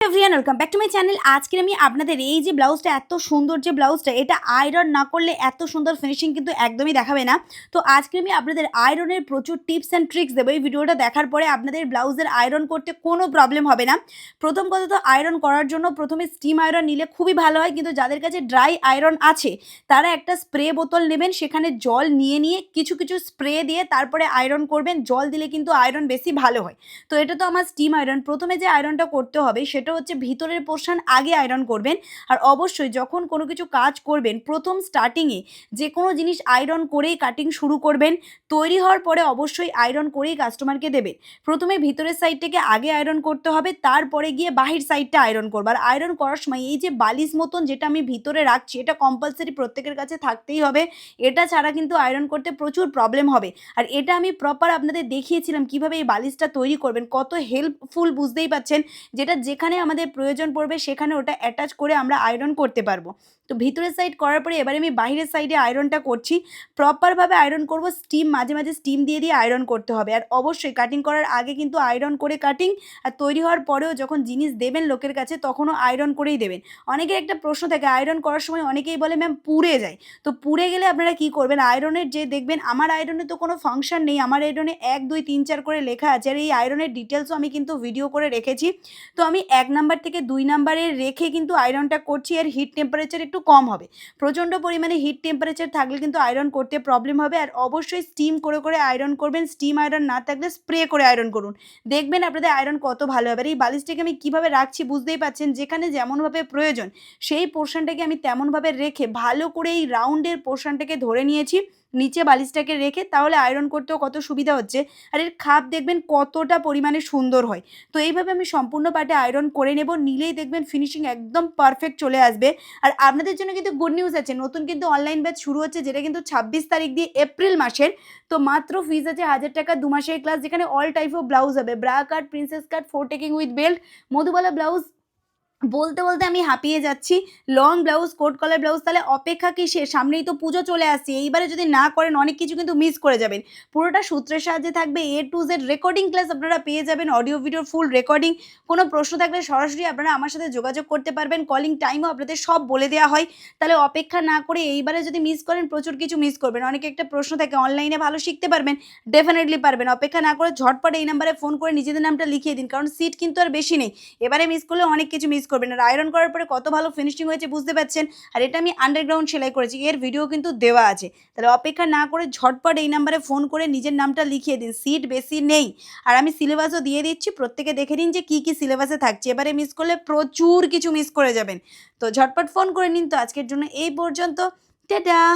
Everyone welcome back to my channel. আজকে আমি আপনাদের এই যে ব্লাউজটা, এত সুন্দর যে ব্লাউজটা, এটা আয়রন না করলে এত সুন্দর ফিনিশিং কিন্তু একদমই দেখাবে না। তো আজকে আমি আপনাদের আয়রনের প্রচুর টিপস অ্যান্ড ট্রিক্স দেবো। এই ভিডিওটা দেখার পরে আপনাদের ব্লাউজের আয়রন করতে কোনো প্রবলেম হবে না। প্রথম কথা, তো আয়রন করার জন্য প্রথমে স্টিম আয়রন নিলে খুবই ভালো হয়, কিন্তু যাদের কাছে ড্রাই আয়রন আছে তারা একটা স্প্রে বোতল নেবেন, সেখানে জল নিয়ে কিছু কিছু স্প্রে দিয়ে তারপরে আয়রন করবেন। জল দিলে কিন্তু আয়রন বেশি ভালো হয়। তো এটা তো আমার স্টিম আয়রন। প্রথমে যে আয়রনটা করতে হবে সেটা হচ্ছে ভিতরের পোর্শন আগে আয়রন করবেন। আর অবশ্যই যখন কোনো কিছু কাজ করবেন, প্রথম স্টার্টিংয়ে যে কোনো জিনিস আয়রন করেই কাটিং শুরু করবেন। তৈরি হওয়ার পরে অবশ্যই আয়রন করেই কাস্টমারকে দেবেন। প্রথমে ভিতরের সাইডটাকে আগে আয়রন করতে হবে, তারপরে গিয়ে বাহির সাইডটা আয়রন করবো। আর আয়রন করার সময় এই যে বালিশ মতন যেটা আমি ভিতরে রাখছি, এটা কম্পালসারি প্রত্যেকের কাছে থাকতেই হবে। এটা ছাড়া কিন্তু আয়রন করতে প্রচুর প্রবলেম হবে। আর এটা আমি প্রপার আপনাদের দেখিয়েছিলাম কিভাবে এই বালিশটা তৈরি করবেন। কত হেল্পফুল বুঝতেই পাচ্ছেন, যেটা যেখানে আমাদের প্রয়োজন পড়বে সেখানে ওটা অ্যাটাচ করে আমরা আয়রন করতে পারবো। তো ভিতরের সাইড করার পরে এবারে আমি বাহিরের সাইডে আয়রনটা করছি। প্রপারভাবে আয়রন করব, স্টিম মাঝে মাঝে স্টিম দিয়ে আয়রন করতে হবে। আর অবশ্যই কাটিং করার আগে কিন্তু আয়রন করে কাটিং, আর তৈরি হওয়ার পরেও যখন জিনিস দেবেন লোকের কাছে তখনও আয়রন করেই দেবেন। অনেকের একটা প্রশ্ন থাকে, আয়রন করার সময় অনেকেই বলে ম্যাম পুড়ে যায়। তো পুড়ে গেলে আপনারা কি করবেন, আয়রনের যে দেখবেন, আমার আয়রনে তো কোনো ফাংশন নেই, আমার আয়রনে 1 2 3 4 করে লেখা আছে। আর এই আয়রনের ডিটেলসও আমি কিন্তু ভিডিও করে রেখেছি। তো আমি 1 নাম্বার থেকে 2 নাম্বারে রেখে কিন্তু আয়রনটা করছি। আর হিট টেম্পারেচার একটু কম হবে। প্রচণ্ড পরিমাণে হিট টেম্পারেচার থাকলে কিন্তু আয়রন করতে প্রবলেম হবে। আর অবশ্যই স্টিম করে আয়রন করবেন। স্টিম আয়রন না থাকলে স্প্রে করে আয়রন করুন, দেখবেন আপনাদের আয়রন কত ভালো হবে। আর এই বালিশটাকে আমি কীভাবে রাখছি বুঝতেই পাচ্ছেন, যেখানে যেমনভাবে প্রয়োজন সেই পোর্শনটাকে আমি তেমনভাবে রেখে ভালো করে এই রাউন্ডের পোর্শনটাকে ধরে নিয়েছি, নিচে বালিশটাকে রেখে, তাহলে আয়রন করতেও কত সুবিধা হচ্ছে। আর এর খাপ দেখবেন কতটা পরিমাণে সুন্দর হয়। তো এইভাবে আমি সম্পূর্ণ পার্টে আয়রন করে নেব, নিলেই দেখবেন ফিনিশিং একদম পারফেক্ট চলে আসবে। আর আপনাদের জন্য কিন্তু গুড নিউজ আছে, নতুন কিন্তু অনলাইন ব্যাচ শুরু হচ্ছে, যেটা কিন্তু 26 তারিখ দিয়ে এপ্রিল মাসের। তো মাত্র ফিজ আছে 1000 টাকা, 2 মাসের ক্লাস, যেখানে অল টাইপ অফ ব্লাউজ হবে, bra cut, princess cut, 4 taking with belt, Madhubala blouse. বলতে বলতে আমি হাঁপিয়ে যাচ্ছি। লং ব্লাউজ, কোট কলার ব্লাউজ। তাহলে অপেক্ষা কিসের? সামনেই তো পুজো চলে আসছে। এইবারে যদি না করেন অনেক কিছু কিন্তু মিস করে যাবেন। পুরোটা সূত্রের সাহায্যে থাকবে, A to Z recording class আপনারা পেয়ে যাবেন, অডিও ভিডিও ফুল রেকর্ডিং। কোনো প্রশ্ন থাকলে সরাসরি আপনারা আমার সাথে যোগাযোগ করতে পারবেন। কলিং টাইমও আপনাদের সব বলে দেওয়া হয়। তাহলে অপেক্ষা না করে এইবারে যদি মিস করেন প্রচুর কিছু মিস করবেন। অনেকে একটা প্রশ্ন থাকে, অনলাইনে ভালো শিখতে পারবেন? ডেফিনিটলি পারবেন। অপেক্ষা না করে ঝটপট এই নাম্বারে ফোন করে নিজেদের নামটা লিখিয়ে দিন, কারণ সিট কিন্তু আর বেশি নেই। এবারে মিস করলে অনেক কিছু মিস করবেন। আর আয়রন করার পরে কত ভালো ফিনিশিং হয়েছে বুঝতে পারছেন। আর এটা আমি আন্ডারগ্রাউন্ড সেলাই করেছি, এর ভিডিও কিন্তু দেওয়া আছে। তাহলে অপেক্ষা না করে ঝটপট এই নাম্বারে ফোন করে নিজের নামটা লিখিয়ে দিন, সিট বেশি নেই। আর আমি সিলেবাসও দিয়ে দিচ্ছি, প্রত্যেকে দেখে নিন যে কী কী সিলেবাসে থাকছে। এবারে মিস করলে প্রচুর কিছু মিস করে যাবেন। তো ঝটপট ফোন করে নিন। তো আজকের জন্য এই পর্যন্ত। টাটা।